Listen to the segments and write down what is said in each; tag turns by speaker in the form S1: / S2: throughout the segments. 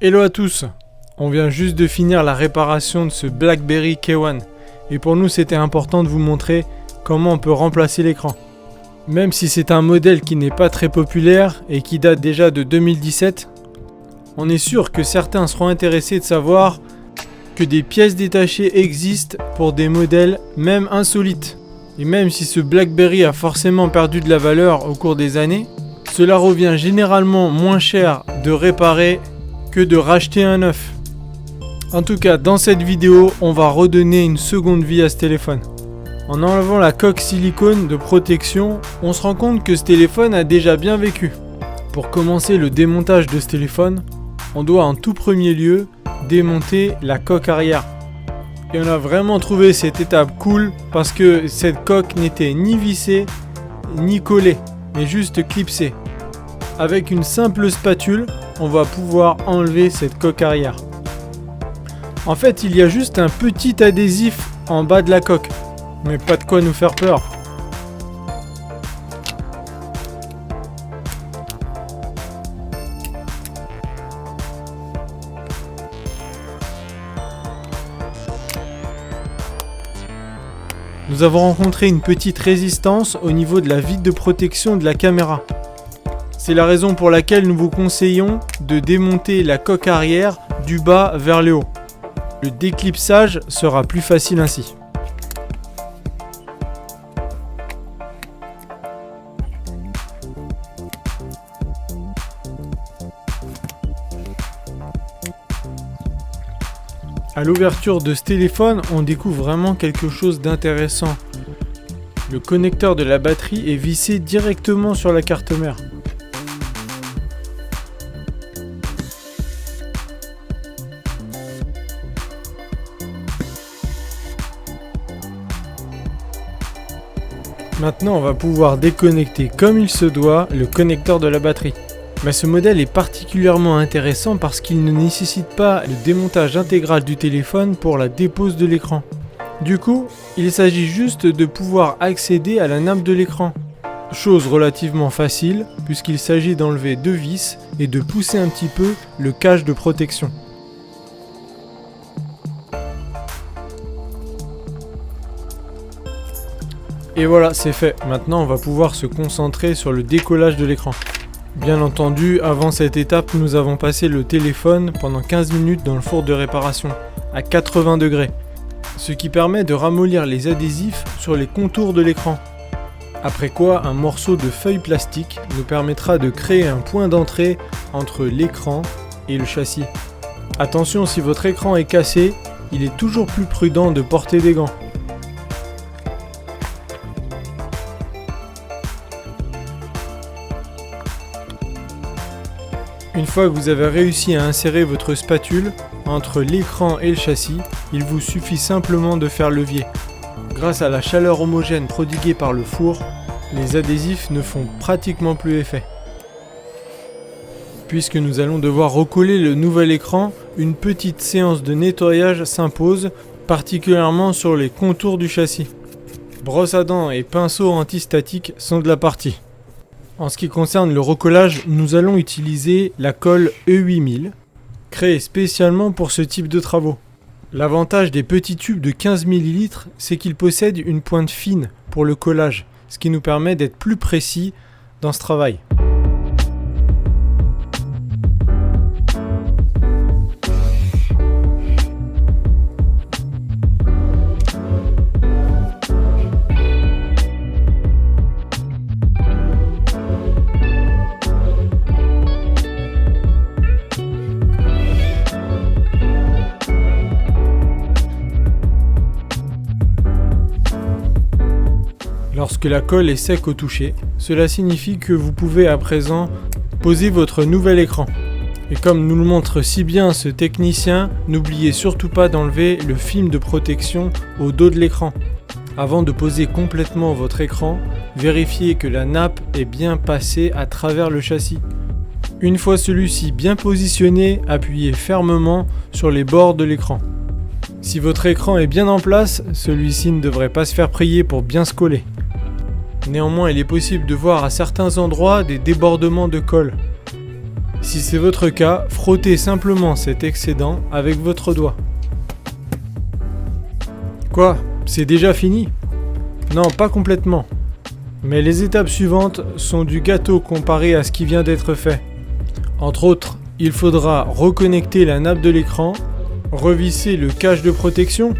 S1: Hello à tous, on vient juste de finir la réparation de ce BlackBerry K1 et pour nous c'était important de vous montrer comment on peut remplacer l'écran. Même si c'est un modèle qui n'est pas très populaire et qui date déjà de 2017, on est sûr que certains seront intéressés de savoir que des pièces détachées existent pour des modèles même insolites. Et même si ce BlackBerry a forcément perdu de la valeur au cours des années, cela revient généralement moins cher de réparer que de racheter un neuf. En tout cas, dans cette vidéo, on va redonner une seconde vie à ce téléphone. En enlevant la coque silicone de protection, on se rend compte que ce téléphone a déjà bien vécu. Pour commencer le démontage de ce téléphone, on doit en tout premier lieu démonter la coque arrière. Et on a vraiment trouvé cette étape cool parce que cette coque n'était ni vissée ni collée, mais juste clipsée. Avec une simple spatule, on va pouvoir enlever cette coque arrière. En fait, il y a juste un petit adhésif en bas de la coque, mais pas de quoi nous faire peur. Nous avons rencontré une petite résistance au niveau de la vitre de protection de la caméra. C'est la raison pour laquelle nous vous conseillons de démonter la coque arrière du bas vers le haut. Le déclipsage sera plus facile ainsi. À l'ouverture de ce téléphone, on découvre vraiment quelque chose d'intéressant. Le connecteur de la batterie est vissé directement sur la carte mère. Maintenant, on va pouvoir déconnecter comme il se doit le connecteur de la batterie. Mais ce modèle est particulièrement intéressant parce qu'il ne nécessite pas le démontage intégral du téléphone pour la dépose de l'écran. Du coup, il s'agit juste de pouvoir accéder à la nappe de l'écran. Chose relativement facile puisqu'il s'agit d'enlever deux vis et de pousser un petit peu le cache de protection. Et voilà, c'est fait. Maintenant, on va pouvoir se concentrer sur le décollage de l'écran. Bien entendu, avant cette étape, nous avons passé le téléphone pendant 15 minutes dans le four de réparation, à 80 degrés, ce qui permet de ramollir les adhésifs sur les contours de l'écran. Après quoi, un morceau de feuille plastique nous permettra de créer un point d'entrée entre l'écran et le châssis. Attention, si votre écran est cassé, il est toujours plus prudent de porter des gants. Une fois que vous avez réussi à insérer votre spatule entre l'écran et le châssis, il vous suffit simplement de faire levier. Grâce à la chaleur homogène prodiguée par le four, les adhésifs ne font pratiquement plus effet. Puisque nous allons devoir recoller le nouvel écran, une petite séance de nettoyage s'impose, particulièrement sur les contours du châssis. Brosse à dents et pinceau antistatique sont de la partie. En ce qui concerne le recollage, nous allons utiliser la colle E8000, créée spécialement pour ce type de travaux. L'avantage des petits tubes de 15 ml, c'est qu'ils possèdent une pointe fine pour le collage, ce qui nous permet d'être plus précis dans ce travail. Lorsque la colle est sec au toucher, cela signifie que vous pouvez à présent poser votre nouvel écran. Et comme nous le montre si bien ce technicien, n'oubliez surtout pas d'enlever le film de protection au dos de l'écran. Avant de poser complètement votre écran, vérifiez que la nappe est bien passée à travers le châssis. Une fois celui-ci bien positionné, appuyez fermement sur les bords de l'écran. Si votre écran est bien en place, celui-ci ne devrait pas se faire prier pour bien se coller. Néanmoins, il est possible de voir à certains endroits des débordements de colle. Si c'est votre cas, frottez simplement cet excédent avec votre doigt. Quoi? C'est déjà fini? Non, pas complètement. Mais les étapes suivantes sont du gâteau comparé à ce qui vient d'être fait. Entre autres, il faudra reconnecter la nappe de l'écran, revisser le cache de protection.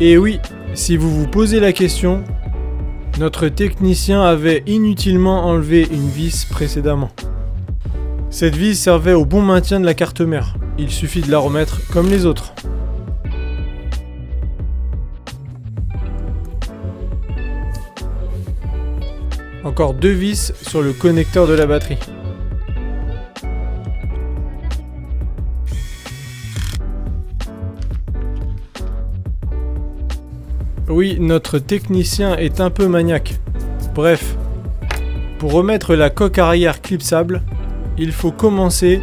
S1: Et oui, si vous vous posez la question, notre technicien avait inutilement enlevé une vis précédemment. Cette vis servait au bon maintien de la carte mère. Il suffit de la remettre comme les autres. Encore 2 vis sur le connecteur de la batterie. Oui, notre technicien est un peu maniaque. Bref, pour remettre la coque arrière clipsable, il faut commencer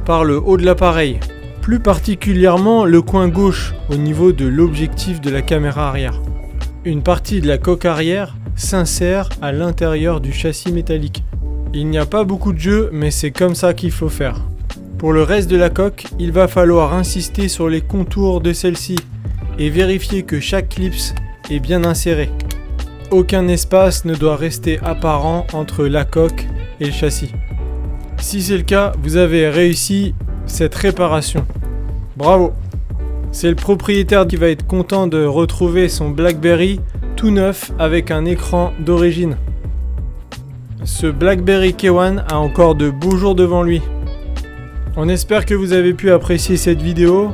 S1: par le haut de l'appareil, plus particulièrement le coin gauche au niveau de l'objectif de la caméra arrière. Une partie de la coque arrière s'insère à l'intérieur du châssis métallique. Il n'y a pas beaucoup de jeu, mais c'est comme ça qu'il faut faire. Pour le reste de la coque, il va falloir insister sur les contours de celle-ci et vérifier que chaque clips est bien inséré. Aucun espace ne doit rester apparent entre la coque et le châssis. Si c'est le cas, vous avez réussi cette réparation. Bravo! C'est le propriétaire qui va être content de retrouver son BlackBerry tout neuf avec un écran d'origine. Ce BlackBerry K1 a encore de beaux jours devant lui. On espère que vous avez pu apprécier cette vidéo.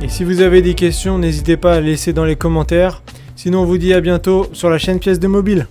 S1: Et si vous avez des questions, n'hésitez pas à laisser dans les commentaires. Sinon, on vous dit à bientôt sur la chaîne Pièces de Mobile.